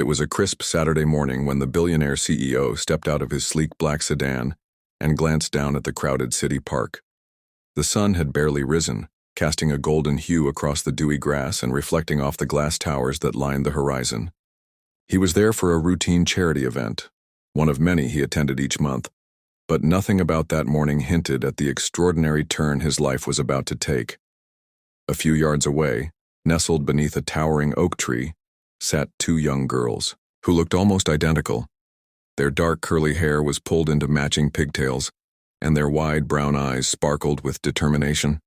It was a crisp Saturday morning when the billionaire CEO stepped out of his sleek black sedan and glanced down at the crowded city park. The sun had barely risen, casting a golden hue across the dewy grass and reflecting off the glass towers that lined the horizon. He was there for a routine charity event, one of many he attended each month, but nothing about that morning hinted at the extraordinary turn his life was about to take. A few yards away, nestled beneath a towering oak tree, sat two young girls, who looked almost identical. Their dark curly hair was pulled into matching pigtails, and their wide brown eyes sparkled with determination.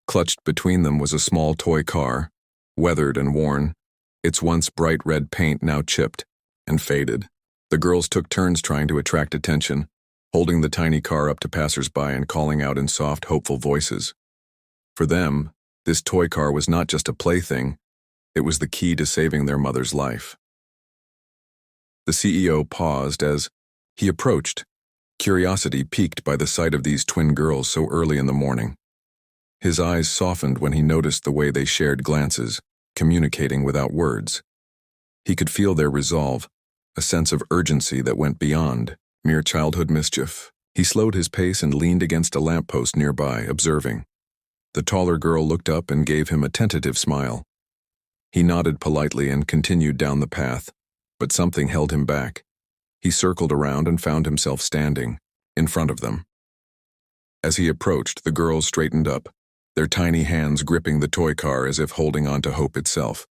Clutched between them was a small toy car, weathered and worn, its once bright red paint now chipped and faded. The girls took turns trying to attract attention, holding the tiny car up to passers-by and calling out in soft, hopeful voices. For them, this toy car was not just a plaything, it was the key to saving their mother's life. The CEO paused as he approached, curiosity piqued by the sight of these twin girls so early in the morning. His eyes softened when he noticed the way they shared glances, communicating without words. He could feel their resolve, a sense of urgency that went beyond mere childhood mischief. He slowed his pace and leaned against a lamppost nearby, observing. The taller girl looked up and gave him a tentative smile. He nodded politely and continued down the path, but something held him back. He circled around and found himself standing in front of them. As he approached, the girls straightened up, their tiny hands gripping the toy car as if holding on to hope itself.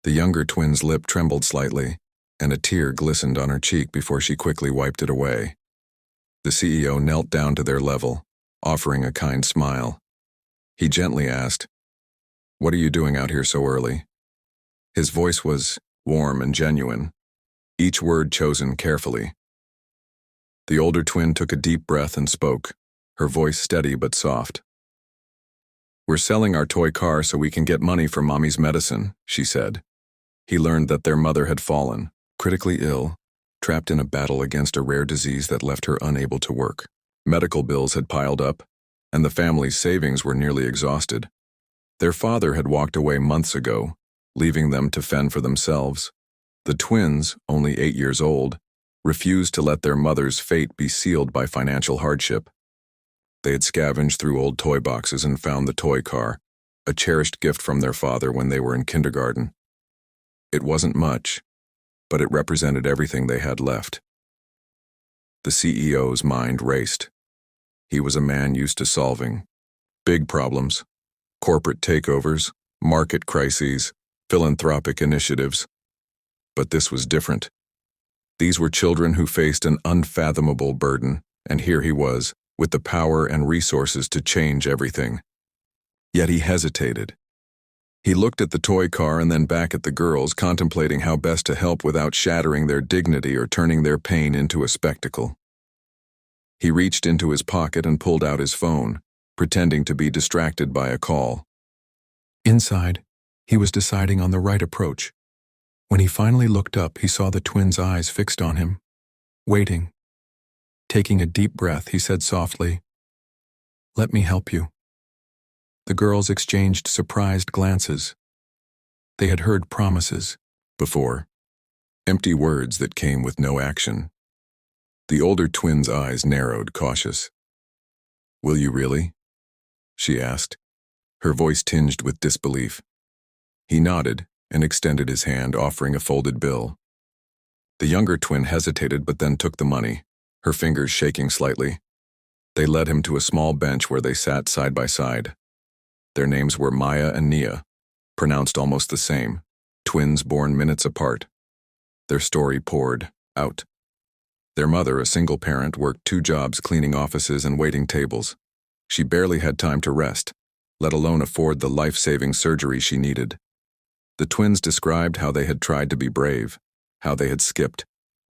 The younger twin's lip trembled slightly, and a tear glistened on her cheek before she quickly wiped it away. The CEO knelt down to their level, offering a kind smile. He gently asked, "What are you doing out here so early?" His voice was warm and genuine, each word chosen carefully. The older twin took a deep breath and spoke, her voice steady but soft. "We're selling our toy car so we can get money for Mommy's medicine," she said. He learned that their mother had fallen, critically ill, trapped in a battle against a rare disease that left her unable to work. Medical bills had piled up, and the family's savings were nearly exhausted. Their father had walked away months ago, leaving them to fend for themselves. The twins, only 8 years old, refused to let their mother's fate be sealed by financial hardship. They had scavenged through old toy boxes and found the toy car, a cherished gift from their father when they were in kindergarten. It wasn't much, but it represented everything they had left. The CEO's mind raced. He was a man used to solving big problems, corporate takeovers, market crises, philanthropic initiatives. But this was different. These were children who faced an unfathomable burden, and here he was, with the power and resources to change everything. Yet he hesitated. He looked at the toy car and then back at the girls, contemplating how best to help without shattering their dignity or turning their pain into a spectacle. He reached into his pocket and pulled out his phone, pretending to be distracted by a call. Inside, he was deciding on the right approach. When he finally looked up, he saw the twins' eyes fixed on him, waiting. Taking a deep breath, he said softly, "Let me help you." The girls exchanged surprised glances. They had heard promises before, empty words that came with no action. The older twin's eyes narrowed, cautious. "Will you really?" she asked, her voice tinged with disbelief. He nodded and extended his hand, offering a folded bill. The younger twin hesitated but then took the money, her fingers shaking slightly. They led him to a small bench where they sat side by side. Their names were Maya and Nia, pronounced almost the same, twins born minutes apart. Their story poured out. Their mother, a single parent, worked 2 jobs cleaning offices and waiting tables. She barely had time to rest, let alone afford the life-saving surgery she needed. The twins described how they had tried to be brave, how they had skipped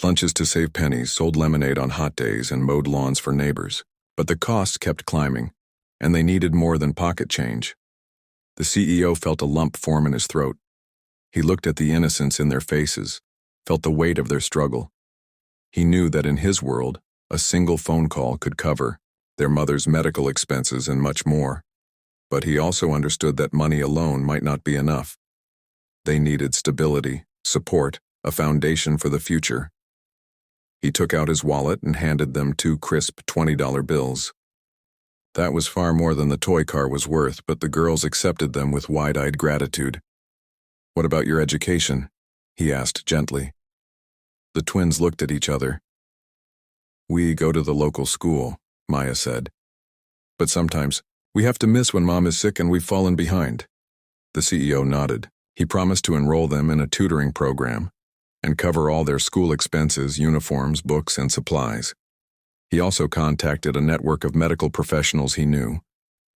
lunches to save pennies, sold lemonade on hot days, and mowed lawns for neighbors. But the costs kept climbing, and they needed more than pocket change. The CEO felt a lump form in his throat. He looked at the innocence in their faces, felt the weight of their struggle. He knew that in his world, a single phone call could cover their mother's medical expenses and much more. But he also understood that money alone might not be enough. They needed stability, support, a foundation for the future. He took out his wallet and handed them 2 crisp $20 bills. That was far more than the toy car was worth, but the girls accepted them with wide-eyed gratitude. "What about your education?" he asked gently. The twins looked at each other. "We go to the local school," Maya said. "But sometimes, we have to miss when Mom is sick and we've fallen behind." The CEO nodded. He promised to enroll them in a tutoring program and cover all their school expenses, uniforms, books, and supplies. He also contacted a network of medical professionals he knew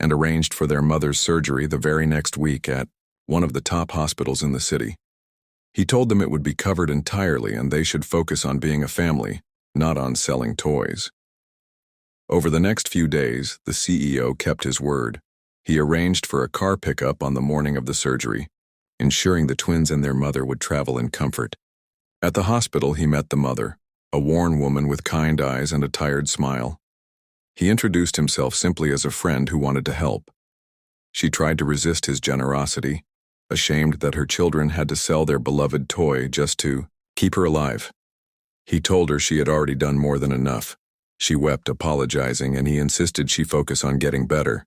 and arranged for their mother's surgery the very next week at one of the top hospitals in the city. He told them it would be covered entirely and they should focus on being a family, not on selling toys. Over the next few days, the CEO kept his word. He arranged for a car pickup on the morning of the surgery, ensuring the twins and their mother would travel in comfort. At the hospital, he met the mother, a worn woman with kind eyes and a tired smile. He introduced himself simply as a friend who wanted to help. She tried to resist his generosity, ashamed that her children had to sell their beloved toy just to keep her alive. He told her she had already done more than enough. She wept, apologizing, and he insisted she focus on getting better.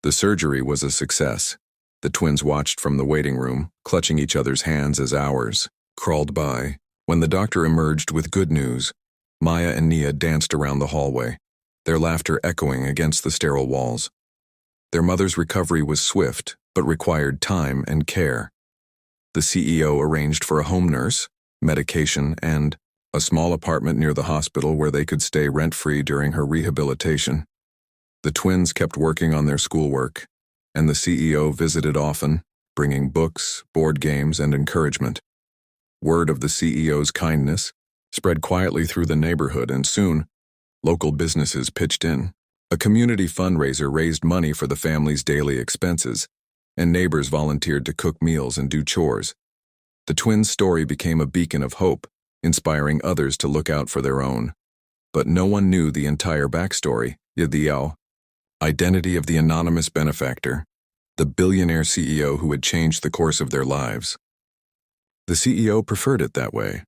The surgery was a success. The twins watched from the waiting room, clutching each other's hands as hours crawled by. When the doctor emerged with good news, Maya and Nia danced around the hallway, their laughter echoing against the sterile walls. Their mother's recovery was swift, but required time and care. The CEO arranged for a home nurse, medication, and a small apartment near the hospital where they could stay rent-free during her rehabilitation. The twins kept working on their schoolwork, and the CEO visited often, bringing books, board games, and encouragement. Word of the CEO's kindness spread quietly through the neighborhood, and soon, local businesses pitched in. A community fundraiser raised money for the family's daily expenses, and neighbors volunteered to cook meals and do chores. The twins' story became a beacon of hope, inspiring others to look out for their own. But no one knew the entire backstory, the identity of the anonymous benefactor, the billionaire CEO who had changed the course of their lives. The CEO preferred it that way.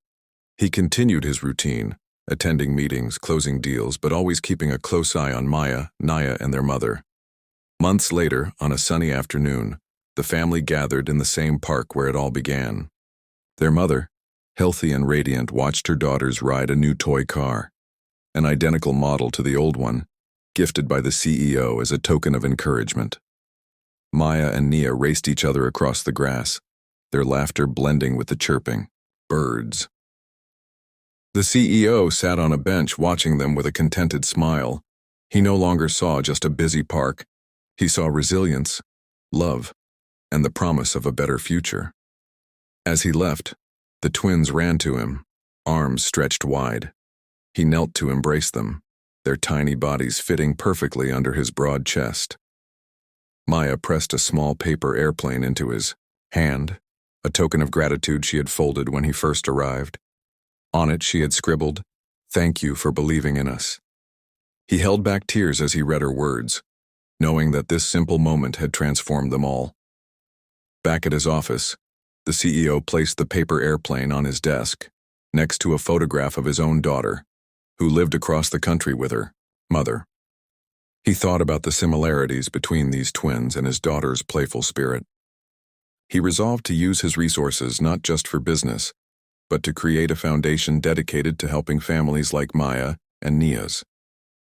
He continued his routine, attending meetings, closing deals, but always keeping a close eye on Maya, Nia, and their mother. Months later, on a sunny afternoon, the family gathered in the same park where it all began. Their mother, healthy and radiant, watched her daughters ride a new toy car, an identical model to the old one, gifted by the CEO as a token of encouragement. Maya and Nia raced each other across the grass, their laughter blending with the chirping birds. The CEO sat on a bench watching them with a contented smile. He no longer saw just a busy park. He saw resilience, love, and the promise of a better future. As he left, the twins ran to him, arms stretched wide. He knelt to embrace them, their tiny bodies fitting perfectly under his broad chest. Maya pressed a small paper airplane into his hand, a token of gratitude she had folded when he first arrived. On it she had scribbled, "Thank you for believing in us." He held back tears as he read her words, knowing that this simple moment had transformed them all. Back at his office, the CEO placed the paper airplane on his desk, next to a photograph of his own daughter, who lived across the country with her mother. He thought about the similarities between these twins and his daughter's playful spirit. He resolved to use his resources not just for business, but to create a foundation dedicated to helping families like Maya and Nia's.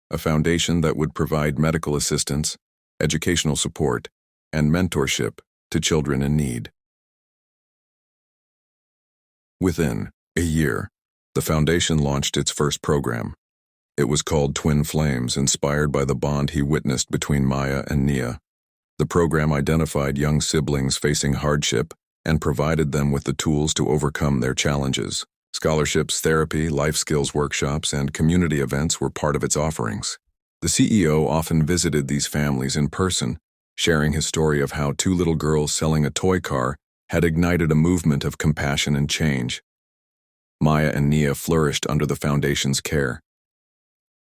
A foundation that would provide medical assistance, educational support, and mentorship to children in need. Within a year, the foundation launched its first program. It was called Twin Flames, inspired by the bond he witnessed between Maya and Nia. The program identified young siblings facing hardship and provided them with the tools to overcome their challenges. Scholarships, therapy, life skills workshops, and community events were part of its offerings. The CEO often visited these families in person, sharing his story of how 2 little girls selling a toy car had ignited a movement of compassion and change. Maya and Nia flourished under the foundation's care.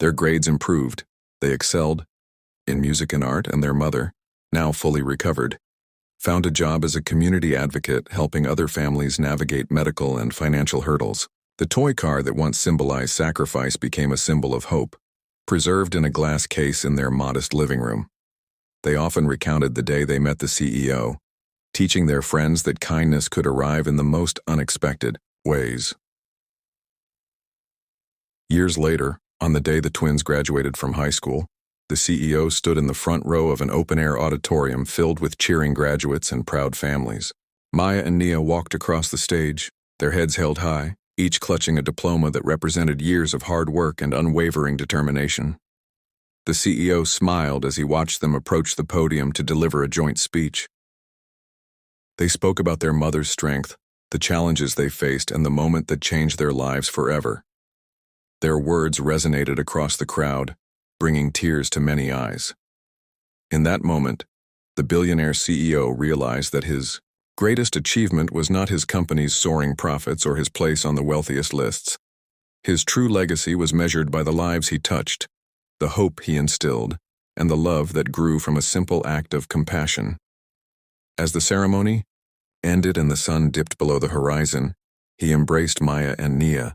Their grades improved, they excelled in music and art, and their mother, now fully recovered, found a job as a community advocate helping other families navigate medical and financial hurdles. The toy car that once symbolized sacrifice became a symbol of hope, preserved in a glass case in their modest living room. They often recounted the day they met the CEO, teaching their friends that kindness could arrive in the most unexpected ways. Years later, on the day the twins graduated from high school, the CEO stood in the front row of an open-air auditorium filled with cheering graduates and proud families. Maya and Nia walked across the stage, their heads held high, each clutching a diploma that represented years of hard work and unwavering determination. The CEO smiled as he watched them approach the podium to deliver a joint speech. They spoke about their mother's strength, the challenges they faced, and the moment that changed their lives forever. Their words resonated across the crowd, bringing tears to many eyes. In that moment, the billionaire CEO realized that his greatest achievement was not his company's soaring profits or his place on the wealthiest lists. His true legacy was measured by the lives he touched, the hope he instilled, and the love that grew from a simple act of compassion. As the ceremony ended and the sun dipped below the horizon, he embraced Maya and Nia,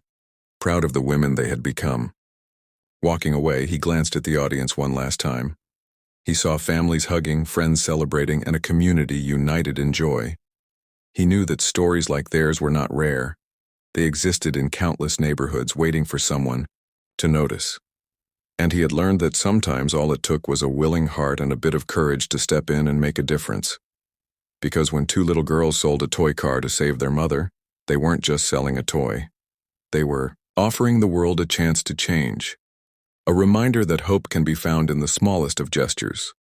proud of the women they had become. Walking away, he glanced at the audience one last time. He saw families hugging, friends celebrating, and a community united in joy. He knew that stories like theirs were not rare. They existed in countless neighborhoods waiting for someone to notice. And he had learned that sometimes all it took was a willing heart and a bit of courage to step in and make a difference. Because when two little girls sold a toy car to save their mother, they weren't just selling a toy. They were offering the world a chance to change. A reminder that hope can be found in the smallest of gestures.